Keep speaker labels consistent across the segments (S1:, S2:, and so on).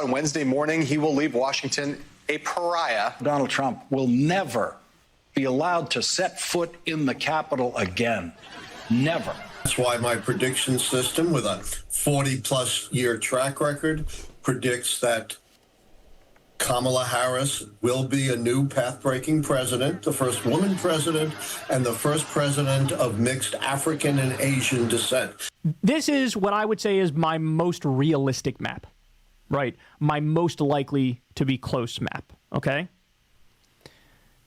S1: on Wednesday morning, he will leave Washington a pariah.
S2: Donald Trump will never be allowed to set foot in the Capitol again. Never.
S3: That's why my prediction system, with a 40-plus year track record, predicts that Kamala Harris will be a new path-breaking president, the first woman president, and the first president of mixed African and Asian descent.
S4: This is what I would say is my most realistic map, right? My most likely to be close map, okay?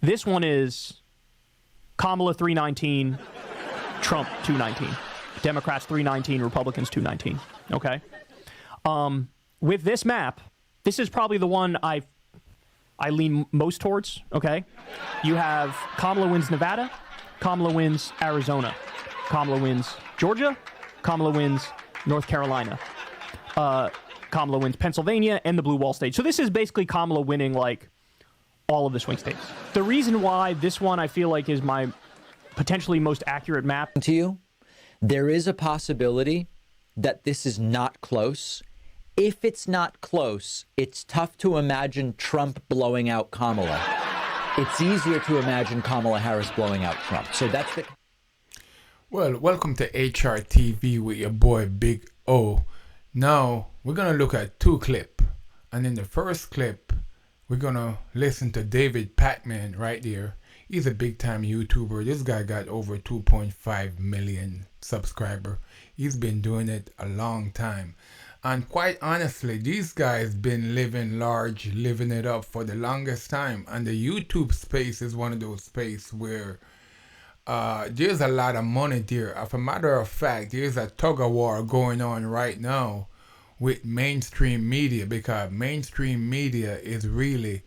S4: This one is Kamala 319, Trump 219. Democrats 319, Republicans 219, okay? With this map, this is probably the one I lean most towards, okay? You have Kamala wins Nevada, Kamala wins Arizona, Kamala wins Georgia, Kamala wins North Carolina, Kamala wins Pennsylvania, and the blue wall state. So this is basically Kamala winning, like, all of the swing states. The reason why this one I feel like is my potentially most accurate map.
S5: To you, there is a possibility that this is not close. If it's not close, it's tough to imagine Trump blowing out Kamala. It's easier to imagine Kamala Harris blowing out Trump. So that's the...
S6: Well, welcome to HRTV with your boy Big O. Now, we're going to look at two clips. And in the first clip, we're going to listen to David Pakman right there. He's a big-time YouTuber. This guy got over 2.5 million subscribers. He's been doing it a long time. And quite honestly, these guys been living large, living it up for the longest time. And the YouTube space is one of those spaces where there's a lot of money there. As a matter of fact, there's a tug-of-war going on right now with mainstream media, because mainstream media is really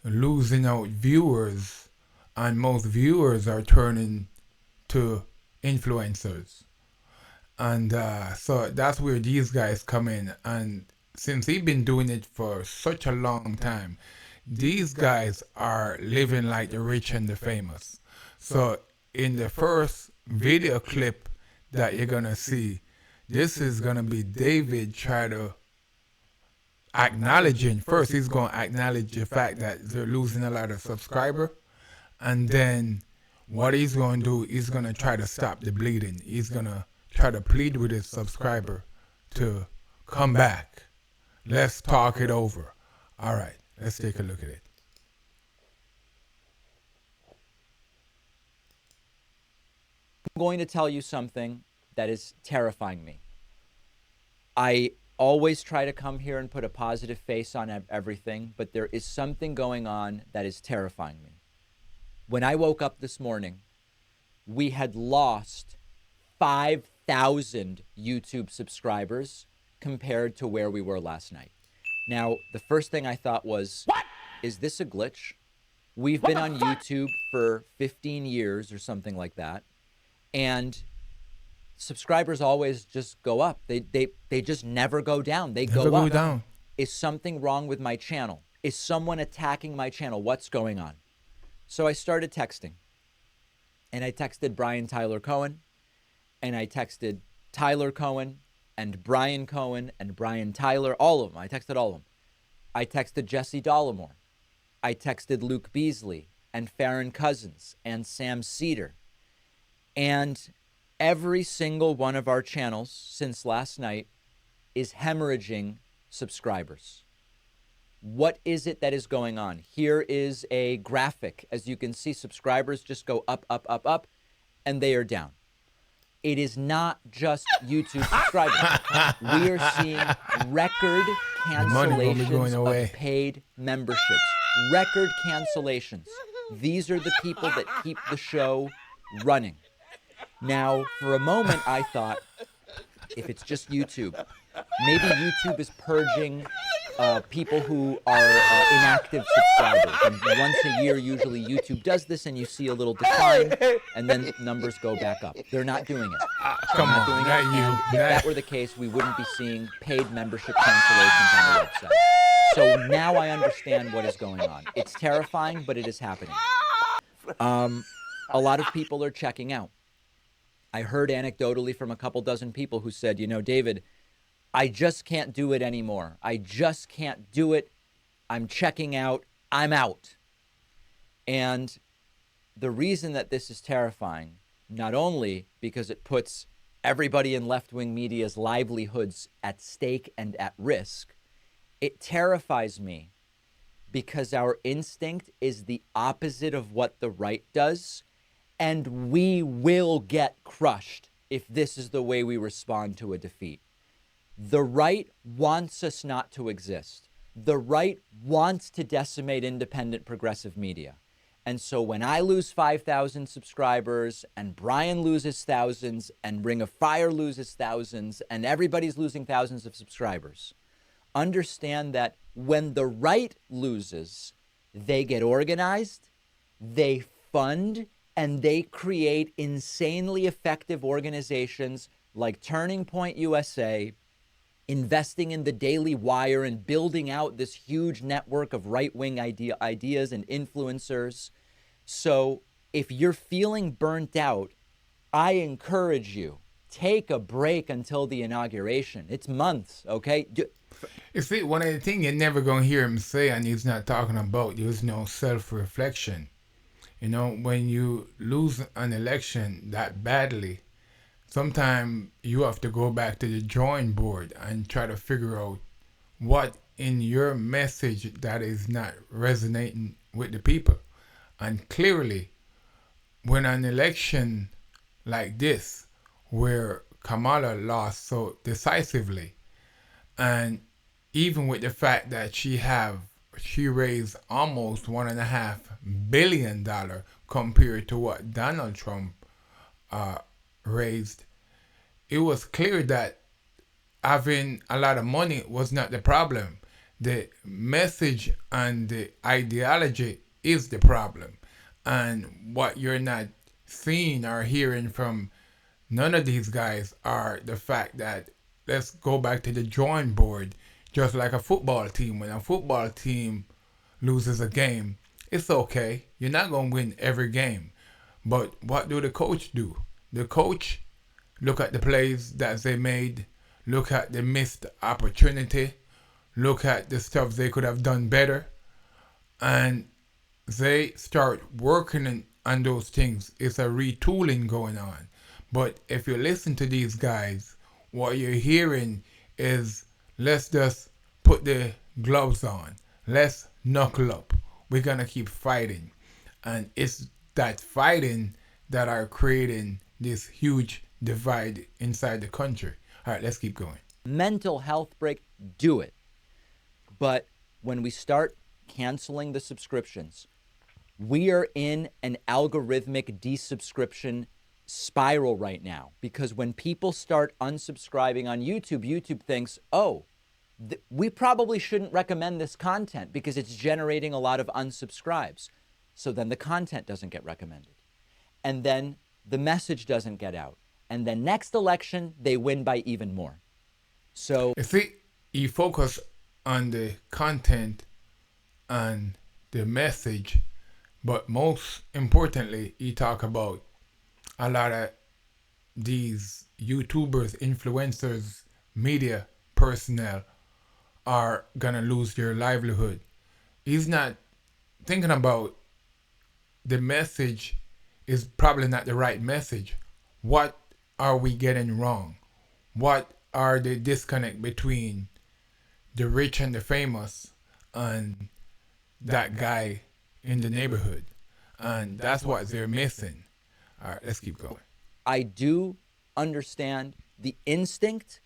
S6: losing out viewers, and most viewers are turning to influencers. And so that's where these guys come in. And since he's been doing it for such a long time, these guys are living like the rich and the famous. So in the first video clip that you're going to see, this is going to be David try to acknowledging. First, he's going to acknowledge the fact that they're losing a lot of subscribers. And then what he's going to do, he's going to try to stop the bleeding. He's going to try to plead with his subscriber to come back. Let's talk it over. All right, let's take a look at it.
S5: I'm going to tell you something that is terrifying me. I always try to come here and put a positive face on everything, but there is something going on that is terrifying me. When I woke up this morning, we had lost 5,000 YouTube subscribers compared to where we were last night. Now, the first thing I thought was, what? Is this a glitch? We've been on YouTube for 15 years or something like that, and subscribers always just go up. They just never go down. They go up.
S6: Down.
S5: Is something wrong with my channel? Is someone attacking my channel? What's going on? So I started texting, and I texted Brian Tyler Cohen, and I texted Tyler Cohen and Brian Cohen and Brian Tyler, all of them. I texted all of them. I texted Jesse Dollemore. I texted Luke Beasley and Farron Cousins and Sam Cedar. And every single one of our channels since last night is hemorrhaging subscribers. What is it that is going on? Here is a graphic. As you can see, subscribers just go up, up, up, up, and they are down. It is not just YouTube subscribers. We are seeing record cancellations of paid memberships. Record cancellations. These are the people that keep the show running. Now, for a moment, I thought, if it's just YouTube, maybe YouTube is purging people who are inactive subscribers. And once a year, usually YouTube does this, and you see a little decline, and then numbers go back up. They're not doing it.
S6: Come on, not you.
S5: If that were the case, we wouldn't be seeing paid membership cancellations on the website. So now I understand what is going on. It's terrifying, but it is happening. A lot of people are checking out. I heard anecdotally from a couple dozen people who said, you know, David, I just can't do it anymore. I just can't do it. I'm checking out. I'm out. And the reason that this is terrifying, not only because it puts everybody in left-wing media's livelihoods at stake and at risk, it terrifies me because our instinct is the opposite of what the right does, and we will get crushed if this is the way we respond to a defeat. The right wants us not to exist. The right wants to decimate independent progressive media. And so when I lose 5,000 subscribers and Brian loses thousands and Ring of Fire loses thousands and everybody's losing thousands of subscribers, understand that when the right loses, they get organized, they fund, and they create insanely effective organizations like Turning Point USA, investing in the Daily Wire and building out this huge network of right-wing ideas and influencers. So if you're feeling burnt out, I encourage you, take a break until the inauguration. It's months, okay?
S6: You see, one of the things you're never going to hear him say, and he's not talking about, there's no self-reflection. You know, when you lose an election that badly, sometimes you have to go back to the drawing board and try to figure out what in your message that is not resonating with the people. And clearly, when an election like this, where Kamala lost so decisively, and even with the fact that she raised almost $1.5 billion compared to what Donald Trump raised, it was clear that having a lot of money was not the problem. The message and the ideology is the problem. And what you're not seeing or hearing from none of these guys are the fact that let's go back to the drawing board. Just like a football team. When a football team loses a game, it's okay. You're not going to win every game. But what do the coach do? The coach look at the plays that they made, look at the missed opportunity, look at the stuff they could have done better, and they start working on those things. It's a retooling going on. But if you listen to these guys, what you're hearing is, let's just put the gloves on. Let's knuckle up. We're going to keep fighting. And it's that fighting that are creating this huge divide inside the country. All right, let's keep going.
S5: Mental health break, do it. But when we start canceling the subscriptions, we are in an algorithmic desubscription spiral right now, because when people start unsubscribing on YouTube, YouTube thinks, oh, we probably shouldn't recommend this content because it's generating a lot of unsubscribes. So then the content doesn't get recommended. And then the message doesn't get out. And then next election, they win by even more. So
S6: you see, you focus on the content and the message, but most importantly, you talk about a lot of these YouTubers, influencers, media personnel are gonna lose their livelihood. He's not thinking about the message is probably not the right message. What are we getting wrong? What are the disconnect between the rich and the famous and that guy in the neighborhood? And that's what they're missing. All right, let's keep going.
S5: I do understand the instinct,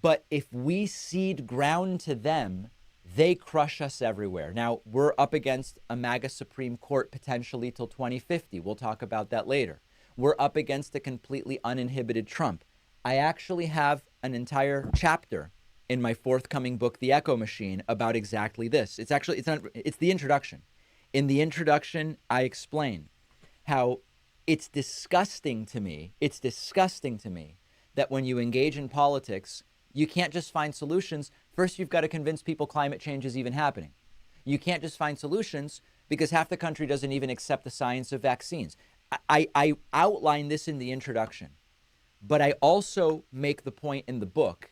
S5: but if we cede ground to them, they crush us everywhere. Now, we're up against a MAGA Supreme Court potentially till 2050. We'll talk about that later. We're up against a completely uninhibited Trump. I actually have an entire chapter in my forthcoming book, The Echo Machine, about exactly this. It's the introduction. In the introduction, I explain how it's disgusting to me that when you engage in politics, you can't just find solutions. First, you've got to convince people climate change is even happening. You can't just find solutions because half the country doesn't even accept the science of vaccines. I outline this in the introduction, but I also make the point in the book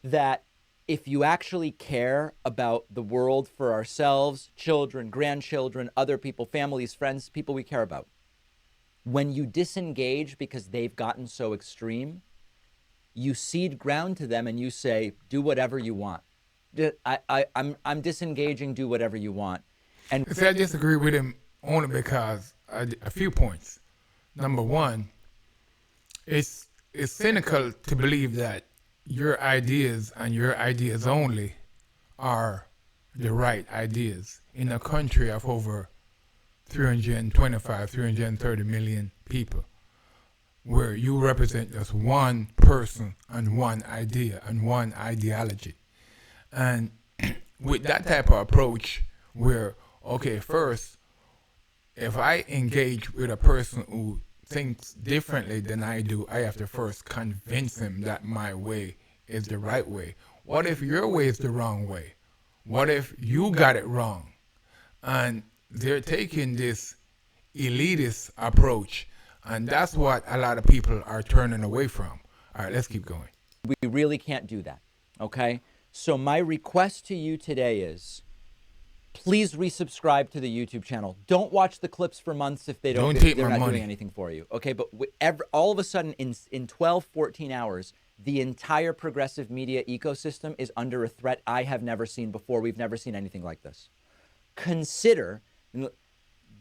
S5: that if you actually care about the world for ourselves, children, grandchildren, other people, families, friends, people we care about, when you disengage because they've gotten so extreme, you cede ground to them and you say, do whatever you want. I'm disengaging, do whatever you want. And
S6: See, I disagree with him only because a few points. Number one, it's cynical to believe that your ideas and your ideas only are the right ideas in a country of over 325, 330 million people, where you represent just one person and one idea and one ideology. And with that type of approach, where, okay, first, if I engage with a person who thinks differently than I do, I have to first convince him that my way is the right way. What if your way is the wrong way? What if you got it wrong? And they're taking this elitist approach, and that's what a lot of people are turning away from. All right, let's keep going.
S5: we really can't do that, okay? So my request to you today is, please resubscribe to the YouTube channel. Don't watch the clips for months if they're
S6: Don't take
S5: not
S6: my money.
S5: doing anything for you. Okay, but all of a sudden in 12, 14 hours, the entire progressive media ecosystem is under a threat I have never seen before. We've never seen anything like this. Consider,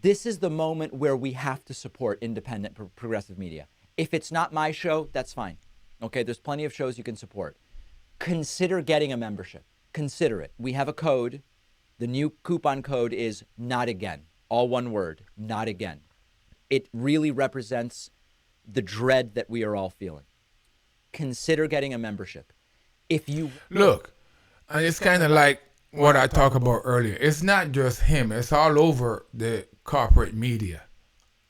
S5: this is the moment where we have to support independent progressive media. If it's not my show, that's fine. Okay, there's plenty of shows you can support. Consider getting a membership. Consider it. We have a code. The new coupon code is not again. All one word, not again. It really represents the dread that we are all feeling. Consider getting a membership. If you
S6: Look, and it's kind of like what I talked about earlier. It's not just him. It's all over the corporate media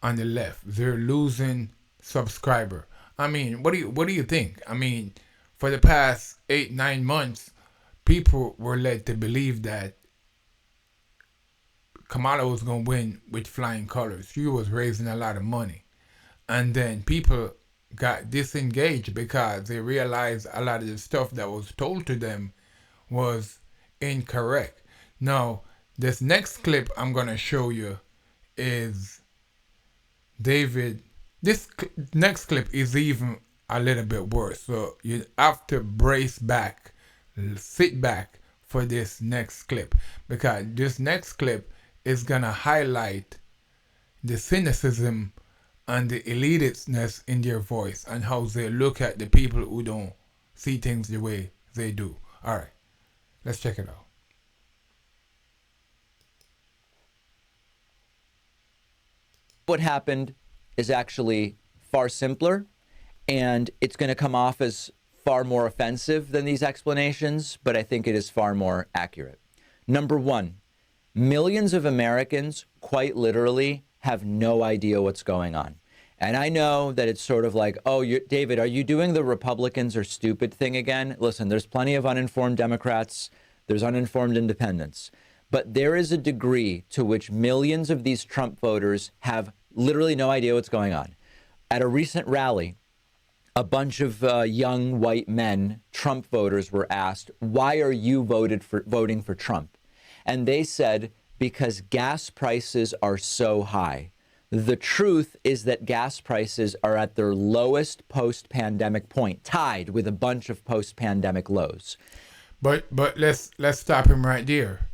S6: on the left. They're losing subscriber. I mean, what do you think? I mean, for the past 8-9 months, people were led to believe that Kamala was going to win with flying colors. She was raising a lot of money. And then people got disengaged because they realized a lot of the stuff that was told to them was incorrect. Now, this next clip I'm going to show you is David. This next clip is even a little bit worse. So you have to brace back, sit back for this next clip, because this next clip is going to highlight the cynicism and the elitistness in their voice and how they look at the people who don't see things the way they do. All right, let's check it out.
S5: what happened is actually far simpler, and it's going to come off as far more offensive than these explanations, but I think it is far more accurate. Number one, millions of Americans quite literally have no idea what's going on. And I know that it's sort of like, oh, David, are you doing the Republicans are stupid thing again? Listen, there's plenty of uninformed Democrats. There's uninformed independents. But there is a degree to which millions of these Trump voters have literally no idea what's going on. At a recent rally, a bunch of young white men, Trump voters, were asked, why are you voting for Trump? And they said, because gas prices are so high. The truth is that gas prices are at their lowest post-pandemic point, tied with a bunch of post-pandemic lows.
S6: But let's stop him right there.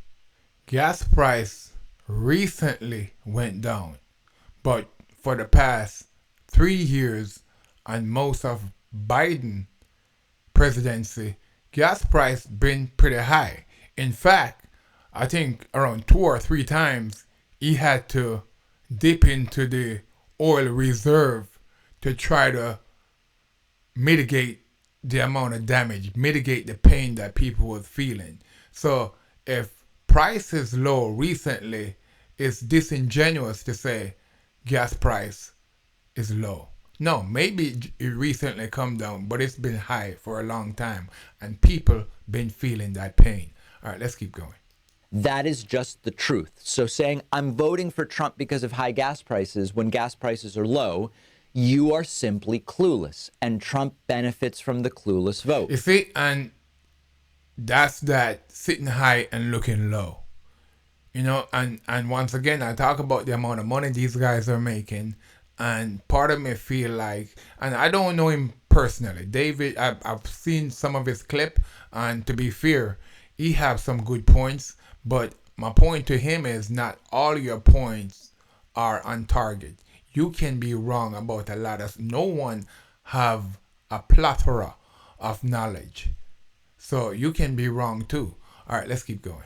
S6: Gas price recently went down, but for the past 3 years and most of Biden presidency, gas price been pretty high. In fact, I think around 2 or 3 times he had to dip into the oil reserve to try to mitigate the amount of damage, mitigate the pain that people was feeling. So if price is low recently, it's disingenuous to say gas price is low. No, maybe it recently come down, but it's been high for a long time, and people been feeling that pain. All right, let's keep going.
S5: That is just the truth. So saying I'm voting for Trump because of high gas prices when gas prices are low, you are simply clueless, and Trump benefits from the clueless vote.
S6: You see, and that's that sitting high and looking low. You know, and once again, I talk about the amount of money these guys are making, and part of me feel like, and I don't know him personally, David. I've seen some of his clip, and to be fair, he have some good points. But my point to him is not all your points are on target. You can be wrong about a lot of. No one have a plethora of knowledge, so you can be wrong too. All right, let's keep going.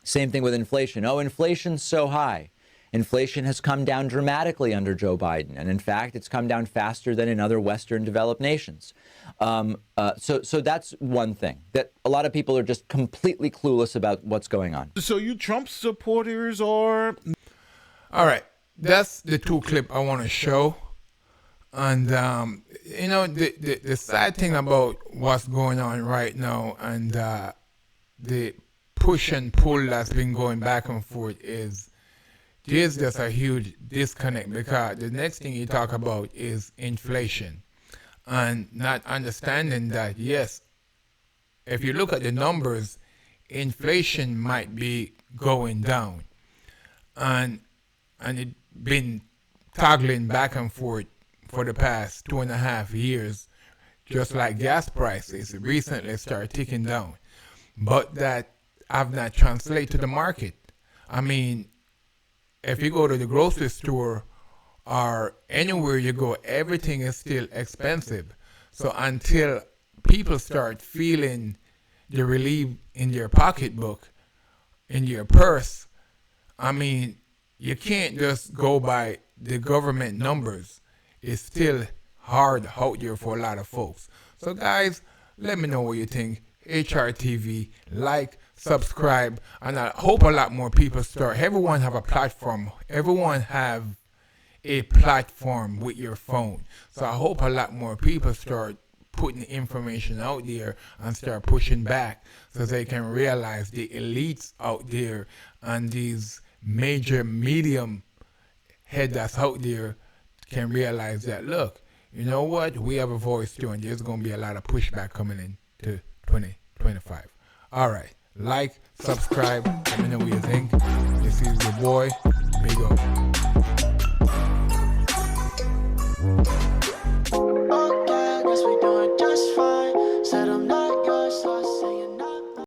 S5: Same thing with inflation. Oh, inflation's so high. Inflation has come down dramatically under Joe Biden. And in fact, it's come down faster than in other Western developed nations. So that's one thing, that a lot of people are just completely clueless about what's going on.
S7: So you Trump supporters are...
S6: All right, that's the two clip I want to show. And, you know, the sad thing about what's going on right now and the push and pull that's been going back and forth is there's just a huge disconnect, because the next thing you talk about is inflation, and not understanding that, yes, if you look at the numbers, inflation might be going down, and it been toggling back and forth for the past 2.5 years, just like gas prices recently started ticking down, but that have not translated to the market. I mean, if you go to the grocery store or anywhere you go, everything is still expensive. So until people start feeling the relief in their pocketbook, in your purse, I mean, you can't just go by the government numbers. It's still hard out there for a lot of folks. So guys, let me know what you think. HRTV, like, subscribe, and I hope a lot more people start. Everyone have a platform. Everyone have a platform with your phone. So I hope a lot more people start putting information out there and start pushing back, so they can realize the elites out there and these major medium head that's out there can realize that, look, you know what, we have a voice too, and there's going to be a lot of pushback coming in to 2025. All right, like, subscribe, let me know what you think. This is your boy, Big O.